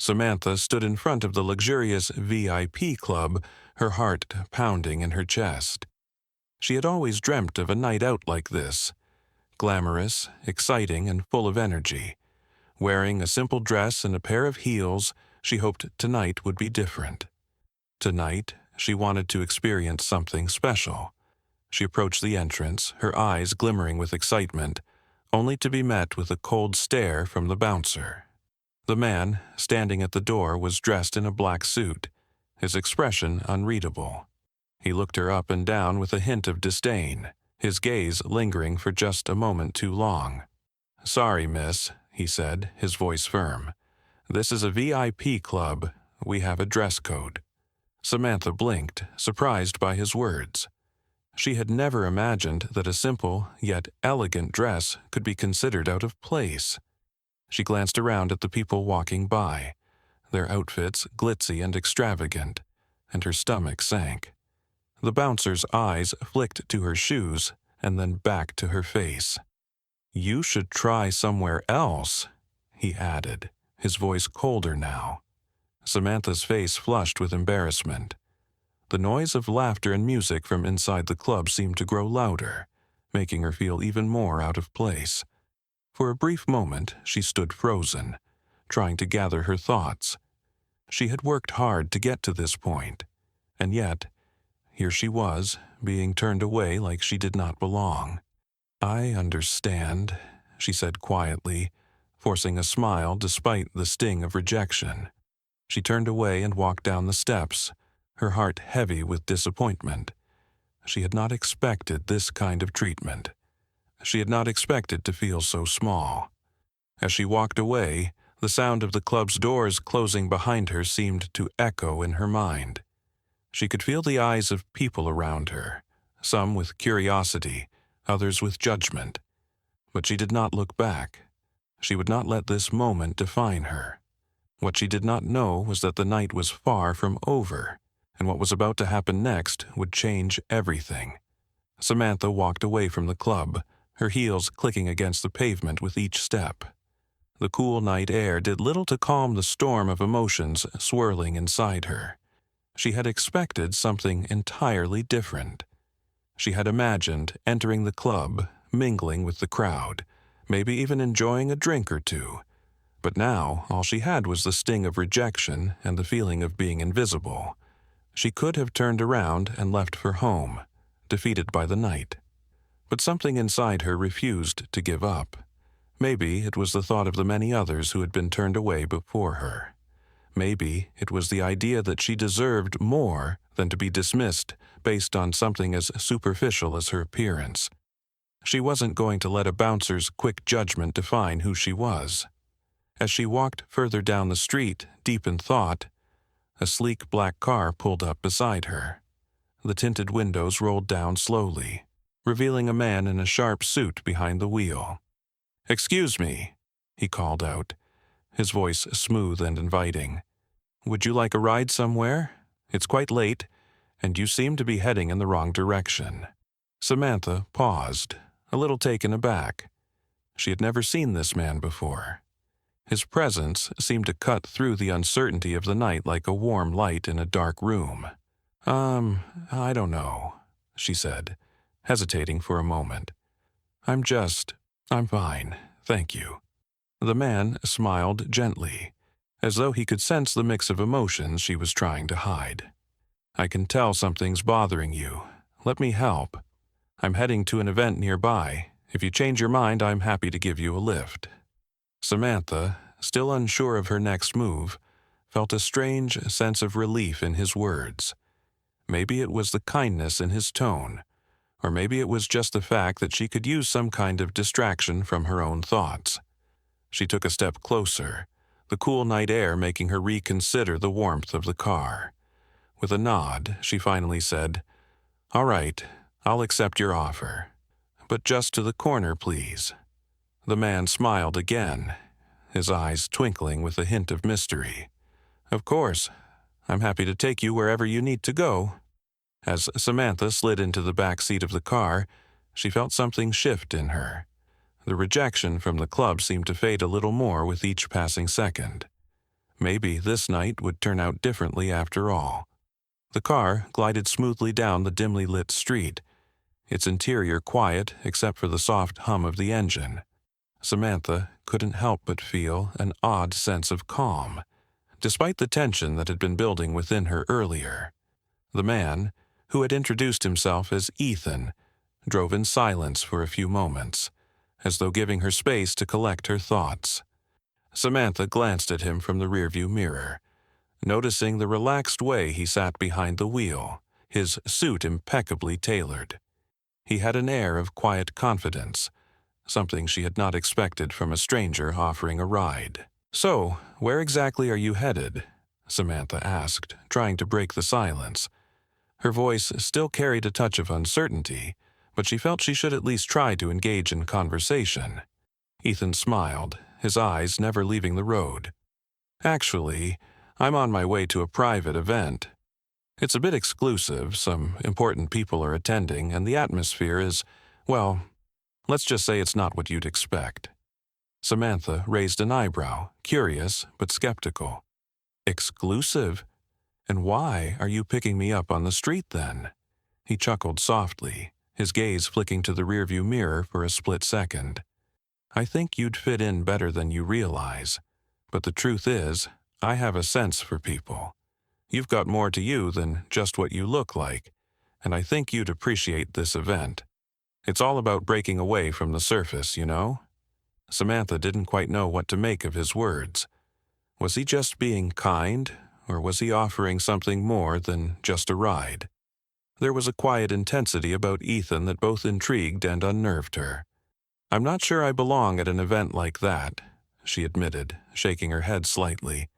Samantha stood in front of the luxurious VIP club, her heart pounding in her chest. She had always dreamt of a night out like this, glamorous, exciting, and full of energy. Wearing a simple dress and a pair of heels, she hoped tonight would be different. Tonight, she wanted to experience something special. She approached the entrance, her eyes glimmering with excitement, only to be met with a cold stare from the bouncer. The man, standing at the door, was dressed in a black suit, his expression unreadable. He looked her up and down with a hint of disdain, his gaze lingering for just a moment too long. "Sorry, miss," he said, his voice firm. "This is a VIP club. We have a dress code." Samantha blinked, surprised by his words. She had never imagined that a simple, yet elegant dress could be considered out of place. She glanced around at the people walking by, their outfits glitzy and extravagant, and her stomach sank. The bouncer's eyes flicked to her shoes and then back to her face. "You should try somewhere else," he added, his voice colder now. Samantha's face flushed with embarrassment. The noise of laughter and music from inside the club seemed to grow louder, making her feel even more out of place. For a brief moment, she stood frozen, trying to gather her thoughts. She had worked hard to get to this point, and yet, here she was, being turned away like she did not belong. "I understand," she said quietly, forcing a smile despite the sting of rejection. She turned away and walked down the steps, her heart heavy with disappointment. She had not expected this kind of treatment. She had not expected to feel so small. As she walked away, the sound of the club's doors closing behind her seemed to echo in her mind. She could feel the eyes of people around her, some with curiosity, others with judgment. But she did not look back. She would not let this moment define her. What she did not know was that the night was far from over, and what was about to happen next would change everything. Samantha walked away from the club, her heels clicking against the pavement with each step. The cool night air did little to calm the storm of emotions swirling inside her. She had expected something entirely different. She had imagined entering the club, mingling with the crowd, maybe even enjoying a drink or two. But now all she had was the sting of rejection and the feeling of being invisible. She could have turned around and left for home, defeated by the night. But something inside her refused to give up. Maybe it was the thought of the many others who had been turned away before her. Maybe it was the idea that she deserved more than to be dismissed based on something as superficial as her appearance. She wasn't going to let a bouncer's quick judgment define who she was. As she walked further down the street, deep in thought, a sleek black car pulled up beside her. The tinted windows rolled down slowly, revealing a man in a sharp suit behind the wheel. "Excuse me," he called out, his voice smooth and inviting. "Would you like a ride somewhere? It's quite late, and you seem to be heading in the wrong direction." Samantha paused, a little taken aback. She had never seen this man before. His presence seemed to cut through the uncertainty of the night like a warm light in a dark room. I don't know," she said, hesitating for a moment. I'm fine, thank you." The man smiled gently, as though he could sense the mix of emotions she was trying to hide. "I can tell something's bothering you. Let me help. I'm heading to an event nearby. If you change your mind, I'm happy to give you a lift." Samantha, still unsure of her next move, felt a strange sense of relief in his words. Maybe it was the kindness in his tone, or maybe it was just the fact that she could use some kind of distraction from her own thoughts. She took a step closer, the cool night air making her reconsider the warmth of the car. With a nod, she finally said, "All right, I'll accept your offer. But just to the corner, please." The man smiled again, his eyes twinkling with a hint of mystery. "Of course, I'm happy to take you wherever you need to go." As Samantha slid into the back seat of the car, she felt something shift in her. The rejection from the club seemed to fade a little more with each passing second. Maybe this night would turn out differently after all. The car glided smoothly down the dimly lit street, its interior quiet except for the soft hum of the engine. Samantha couldn't help but feel an odd sense of calm, despite the tension that had been building within her earlier. The man, who had introduced himself as Ethan, drove in silence for a few moments, as though giving her space to collect her thoughts. Samantha glanced at him from the rearview mirror, noticing the relaxed way he sat behind the wheel, his suit impeccably tailored. He had an air of quiet confidence, something she had not expected from a stranger offering a ride. "So, where exactly are you headed?" Samantha asked, trying to break the silence. Her voice still carried a touch of uncertainty, but she felt she should at least try to engage in conversation. Ethan smiled, his eyes never leaving the road. "Actually, I'm on my way to a private event. It's a bit exclusive, some important people are attending, and the atmosphere is, well, let's just say it's not what you'd expect." Samantha raised an eyebrow, curious but skeptical. "Exclusive? And why are you picking me up on the street then?" He chuckled softly, his gaze flicking to the rearview mirror for a split second. "I think you'd fit in better than you realize. But the truth is, I have a sense for people. You've got more to you than just what you look like, and I think you'd appreciate this event. It's all about breaking away from the surface, you know?" Samantha didn't quite know what to make of his words. Was he just being kind, or was he offering something more than just a ride? There was a quiet intensity about Ethan that both intrigued and unnerved her. "I'm not sure I belong at an event like that," she admitted, shaking her head slightly.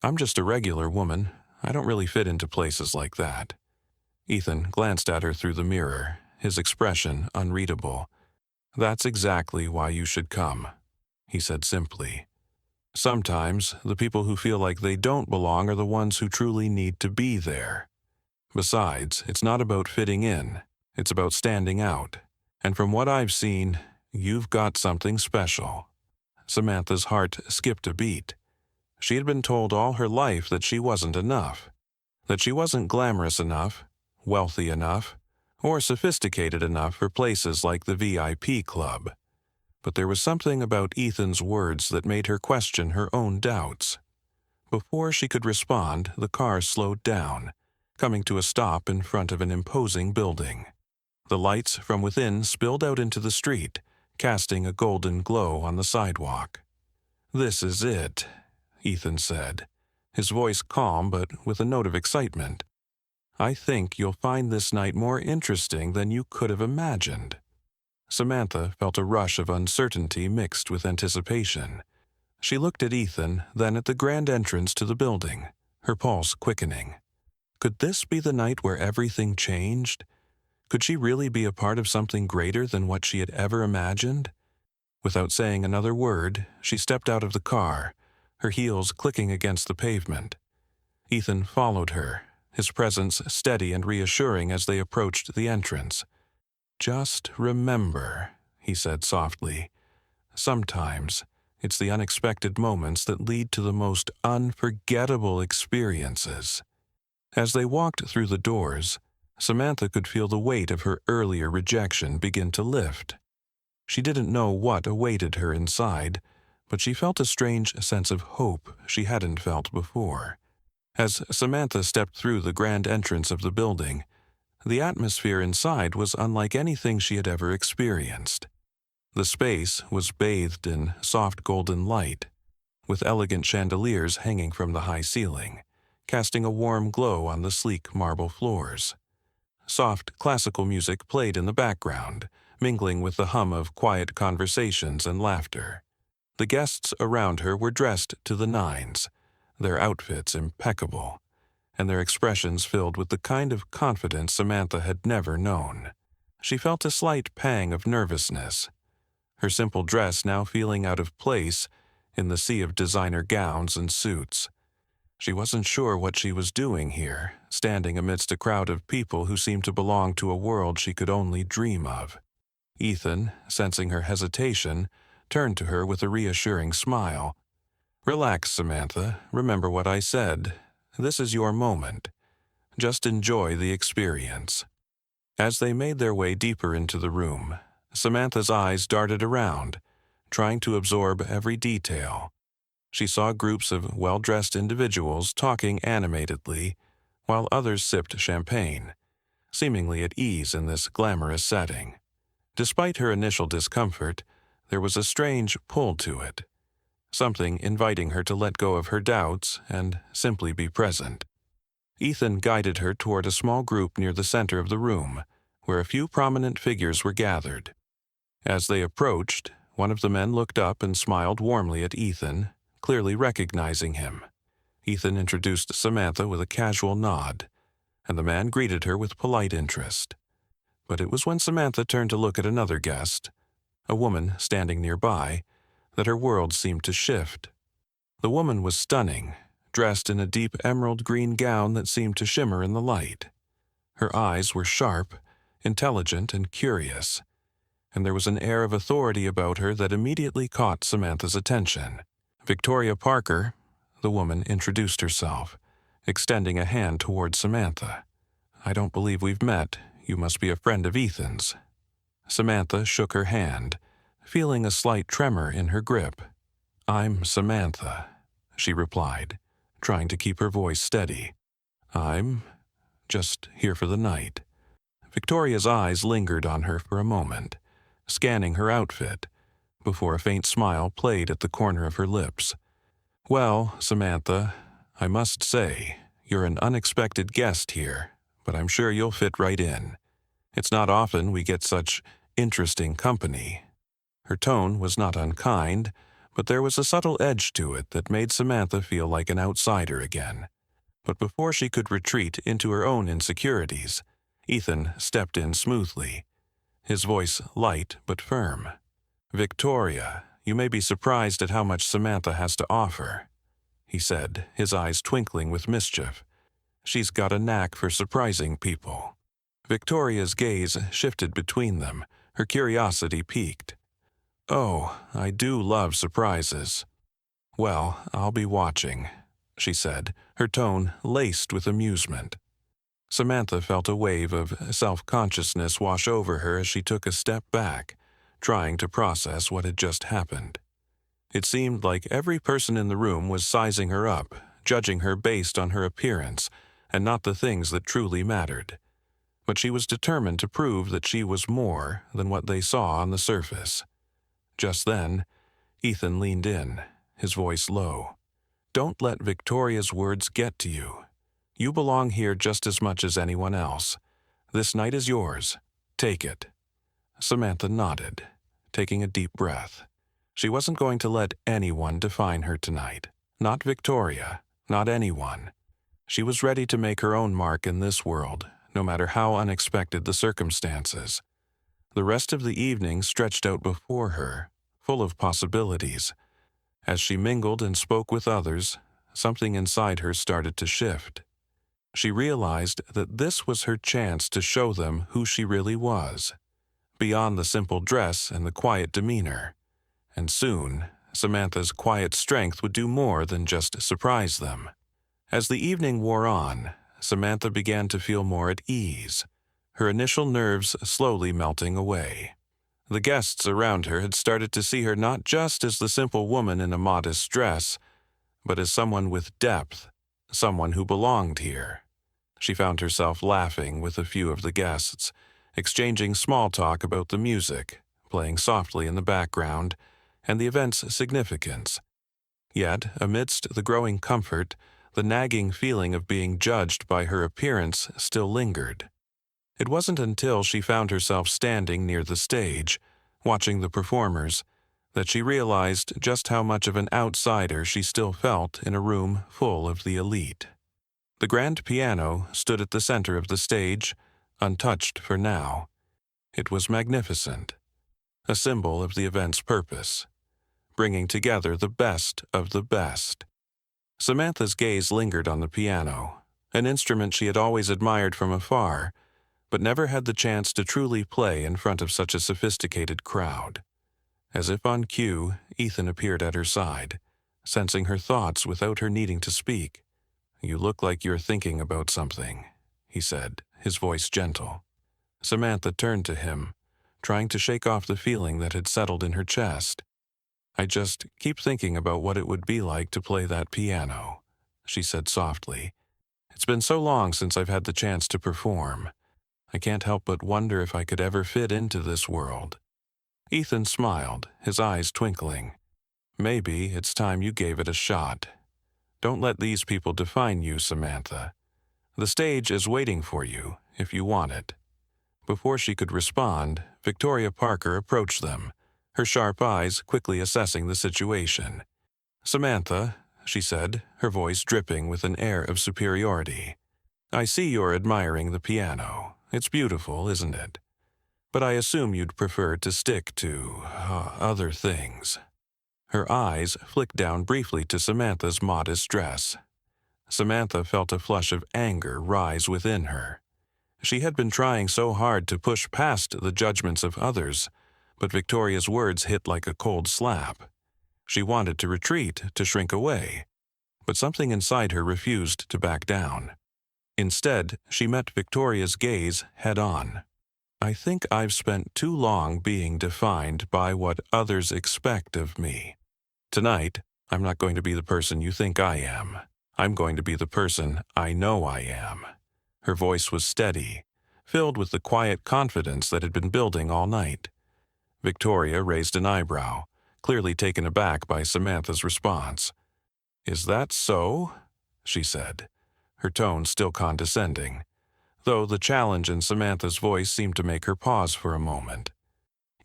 "I'm just a regular woman. I don't really fit into places like that." Ethan glanced at her through the mirror, his expression unreadable. "That's exactly why you should come," he said simply. "Sometimes the people who feel like they don't belong are the ones who truly need to be there. Besides, it's not about fitting in, it's about standing out. And from what I've seen, you've got something special." Samantha's heart skipped a beat. She had been told all her life that she wasn't enough, that she wasn't glamorous enough, wealthy enough, or sophisticated enough for places like the VIP club. But there was something about Ethan's words that made her question her own doubts. Before she could respond, the car slowed down, coming to a stop in front of an imposing building. The lights from within spilled out into the street, casting a golden glow on the sidewalk. "This is it," Ethan said, his voice calm but with a note of excitement. "I think you'll find this night more interesting than you could have imagined." Samantha felt a rush of uncertainty mixed with anticipation. She looked at Ethan, then at the grand entrance to the building, her pulse quickening. Could this be the night where everything changed? Could she really be a part of something greater than what she had ever imagined? Without saying another word, she stepped out of the car, her heels clicking against the pavement. Ethan followed her, his presence steady and reassuring as they approached the entrance. "Just remember," he said softly, "sometimes it's the unexpected moments that lead to the most unforgettable experiences." As they walked through the doors, Samantha could feel the weight of her earlier rejection begin to lift. She didn't know what awaited her inside, but she felt a strange sense of hope she hadn't felt before. As Samantha stepped through the grand entrance of the building, the atmosphere inside was unlike anything she had ever experienced. The space was bathed in soft golden light, with elegant chandeliers hanging from the high ceiling, casting a warm glow on the sleek marble floors. Soft classical music played in the background, mingling with the hum of quiet conversations and laughter. The guests around her were dressed to the nines, their outfits impeccable, and their expressions filled with the kind of confidence Samantha had never known. She felt a slight pang of nervousness, her simple dress now feeling out of place in the sea of designer gowns and suits. She wasn't sure what she was doing here, standing amidst a crowd of people who seemed to belong to a world she could only dream of. Ethan, sensing her hesitation, turned to her with a reassuring smile. Relax, Samantha. Remember what I said. This is your moment. Just enjoy the experience. As they made their way deeper into the room, Samantha's eyes darted around, trying to absorb every detail. She saw groups of well-dressed individuals talking animatedly, while others sipped champagne, seemingly at ease in this glamorous setting. Despite her initial discomfort, there was a strange pull to it, something inviting her to let go of her doubts and simply be present. Ethan guided her toward a small group near the center of the room, where a few prominent figures were gathered. As they approached, one of the men looked up and smiled warmly at Ethan, clearly recognizing him. Ethan introduced Samantha with a casual nod, and the man greeted her with polite interest. But it was when Samantha turned to look at another guest, a woman standing nearby, that her world seemed to shift. The woman was stunning, dressed in a deep emerald green gown that seemed to shimmer in the light. Her eyes were sharp, intelligent, and curious, and there was an air of authority about her that immediately caught Samantha's attention. Victoria Parker, the woman introduced herself, extending a hand toward Samantha. "I don't believe we've met. You must be a friend of Ethan's." Samantha shook her hand, feeling a slight tremor in her grip. "I'm Samantha," she replied, trying to keep her voice steady. "I'm just here for the night." Victoria's eyes lingered on her for a moment, scanning her outfit, before a faint smile played at the corner of her lips. "Well, Samantha, I must say, you're an unexpected guest here, but I'm sure you'll fit right in. It's not often we get such interesting company." Her tone was not unkind, but there was a subtle edge to it that made Samantha feel like an outsider again. But before she could retreat into her own insecurities, Ethan stepped in smoothly, his voice light but firm. "Victoria, you may be surprised at how much Samantha has to offer," he said, his eyes twinkling with mischief. "She's got a knack for surprising people." Victoria's gaze shifted between them, her curiosity piqued. "Oh, I do love surprises." "Well, I'll be watching," she said, her tone laced with amusement. Samantha felt a wave of self-consciousness wash over her as she took a step back, trying to process what had just happened. It seemed like every person in the room was sizing her up, judging her based on her appearance, and not the things that truly mattered. But she was determined to prove that she was more than what they saw on the surface. Just then, Ethan leaned in, his voice low. "Don't let Victoria's words get to you. You belong here just as much as anyone else. This night is yours. Take it." Samantha nodded, taking a deep breath. She wasn't going to let anyone define her tonight. Not Victoria, not anyone. She was ready to make her own mark in this world, no matter how unexpected the circumstances. The rest of the evening stretched out before her, full of possibilities. As she mingled and spoke with others, something inside her started to shift. She realized that this was her chance to show them who she really was, beyond the simple dress and the quiet demeanor. And soon, Samantha's quiet strength would do more than just surprise them. As the evening wore on, Samantha began to feel more at ease, her initial nerves slowly melting away. The guests around her had started to see her not just as the simple woman in a modest dress, but as someone with depth, someone who belonged here. She found herself laughing with a few of the guests, exchanging small talk about the music, playing softly in the background, and the event's significance. Yet, amidst the growing comfort, the nagging feeling of being judged by her appearance still lingered. It wasn't until she found herself standing near the stage, watching the performers, that she realized just how much of an outsider she still felt in a room full of the elite. The grand piano stood at the center of the stage, untouched for now. It was magnificent, a symbol of the event's purpose, bringing together the best of the best. Samantha's gaze lingered on the piano, an instrument she had always admired from afar, but never had the chance to truly play in front of such a sophisticated crowd. As if on cue, Ethan appeared at her side, sensing her thoughts without her needing to speak. "You look like you're thinking about something," he said, his voice gentle. Samantha turned to him, trying to shake off the feeling that had settled in her chest. "I just keep thinking about what it would be like to play that piano," she said softly. "It's been so long since I've had the chance to perform. I can't help but wonder if I could ever fit into this world." Ethan smiled, his eyes twinkling. "Maybe it's time you gave it a shot. Don't let these people define you, Samantha. The stage is waiting for you, if you want it." Before she could respond, Victoria Parker approached them, her sharp eyes quickly assessing the situation. "Samantha," she said, her voice dripping with an air of superiority, "I see you're admiring the piano. It's beautiful, isn't it? But I assume you'd prefer to stick to other things." Her eyes flicked down briefly to Samantha's modest dress. Samantha felt a flush of anger rise within her. She had been trying so hard to push past the judgments of others, but Victoria's words hit like a cold slap. She wanted to retreat, to shrink away, but something inside her refused to back down. Instead, she met Victoria's gaze head-on. "I think I've spent too long being defined by what others expect of me. Tonight, I'm not going to be the person you think I am. I'm going to be the person I know I am." Her voice was steady, filled with the quiet confidence that had been building all night. Victoria raised an eyebrow, clearly taken aback by Samantha's response. "Is that so?" she said, her tone still condescending, though the challenge in Samantha's voice seemed to make her pause for a moment.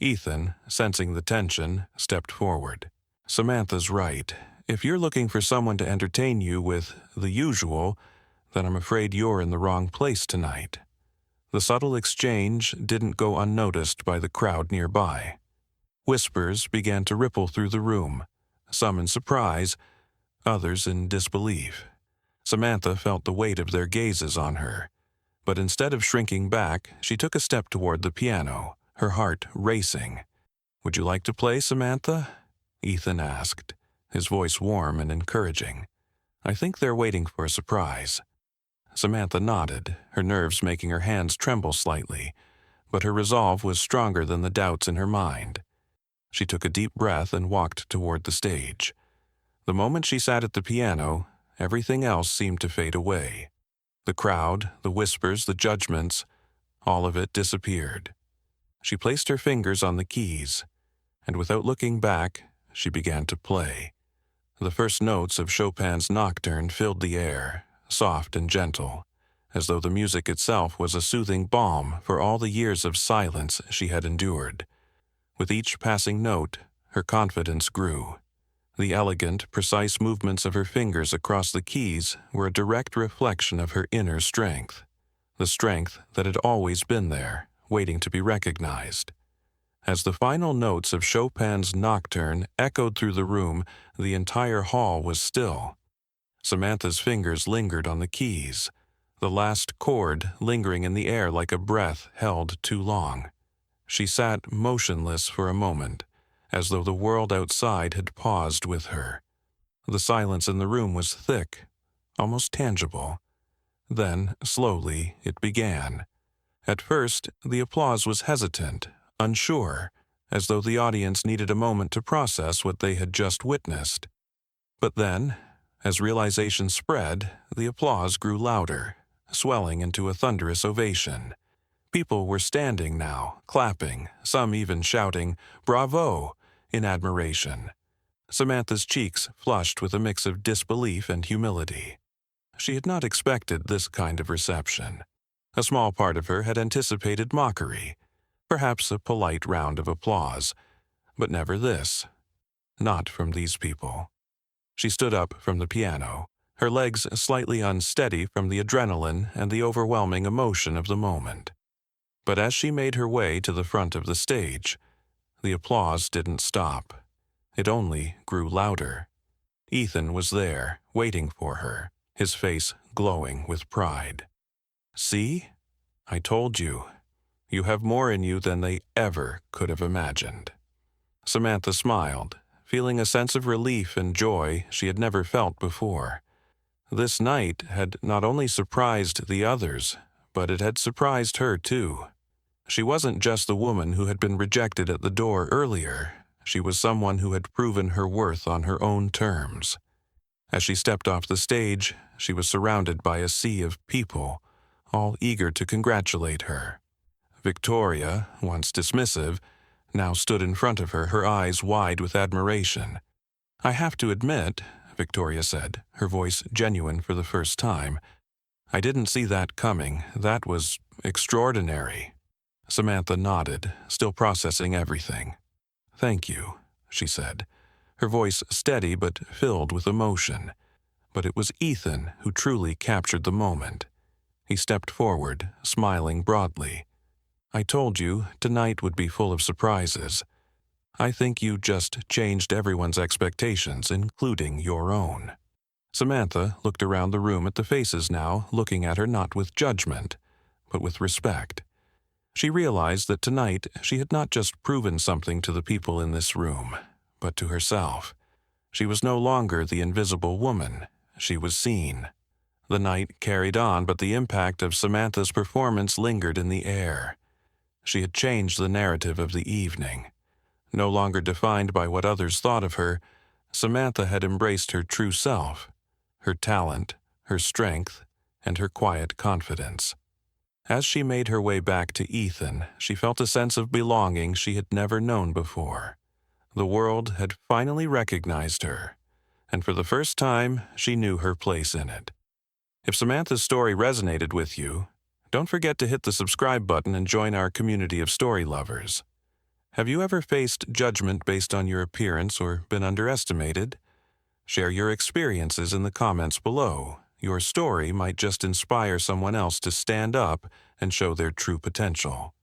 Ethan, sensing the tension, stepped forward. "Samantha's right. If you're looking for someone to entertain you with the usual, then I'm afraid you're in the wrong place tonight." The subtle exchange didn't go unnoticed by the crowd nearby. Whispers began to ripple through the room, some in surprise, others in disbelief. Samantha felt the weight of their gazes on her, but instead of shrinking back, she took a step toward the piano, her heart racing. "Would you like to play, Samantha?" Ethan asked, his voice warm and encouraging. "I think they're waiting for a surprise." Samantha nodded, her nerves making her hands tremble slightly, but her resolve was stronger than the doubts in her mind. She took a deep breath and walked toward the stage. The moment she sat at the piano, everything else seemed to fade away. The crowd, the whispers, the judgments, all of it disappeared. She placed her fingers on the keys, and without looking back, she began to play. The first notes of Chopin's Nocturne filled the air, soft and gentle, as though the music itself was a soothing balm for all the years of silence she had endured. With each passing note, her confidence grew. The elegant, precise movements of her fingers across the keys were a direct reflection of her inner strength, the strength that had always been there, waiting to be recognized. As the final notes of Chopin's Nocturne echoed through the room, the entire hall was still. Samantha's fingers lingered on the keys, the last chord lingering in the air like a breath held too long. She sat motionless for a moment, as though the world outside had paused with her. The silence in the room was thick, almost tangible. Then, slowly, it began. At first, the applause was hesitant, unsure, as though the audience needed a moment to process what they had just witnessed. But then, as realization spread, the applause grew louder, swelling into a thunderous ovation. People were standing now, clapping, some even shouting, "Bravo!" in admiration. Samantha's cheeks flushed with a mix of disbelief and humility. She had not expected this kind of reception. A small part of her had anticipated mockery, perhaps a polite round of applause, but never this. Not from these people. She stood up from the piano, her legs slightly unsteady from the adrenaline and the overwhelming emotion of the moment. But as she made her way to the front of the stage, the applause didn't stop. It only grew louder. Ethan was there, waiting for her, his face glowing with pride. "See? I told you. You have more in you than they ever could have imagined." Samantha smiled, feeling a sense of relief and joy she had never felt before. This night had not only surprised the others, but it had surprised her too. She wasn't just the woman who had been rejected at the door earlier. She was someone who had proven her worth on her own terms. As she stepped off the stage, she was surrounded by a sea of people, all eager to congratulate her. Victoria, once dismissive, now stood in front of her, her eyes wide with admiration. "I have to admit," Victoria said, her voice genuine for the first time, "I didn't see that coming. That was extraordinary." Samantha nodded, still processing everything. "Thank you," she said, her voice steady but filled with emotion. But it was Ethan who truly captured the moment. He stepped forward, smiling broadly. "I told you tonight would be full of surprises. I think you just changed everyone's expectations, including your own." Samantha looked around the room at the faces now, looking at her not with judgment, but with respect. She realized that tonight she had not just proven something to the people in this room, but to herself. She was no longer the invisible woman. She was seen. The night carried on, but the impact of Samantha's performance lingered in the air. She had changed the narrative of the evening. No longer defined by what others thought of her, Samantha had embraced her true self, her talent, her strength, and her quiet confidence. As she made her way back to Ethan, she felt a sense of belonging she had never known before. The world had finally recognized her, and for the first time, she knew her place in it. If Samantha's story resonated with you, don't forget to hit the subscribe button and join our community of story lovers. Have you ever faced judgment based on your appearance or been underestimated? Share your experiences in the comments below. Your story might just inspire someone else to stand up and show their true potential.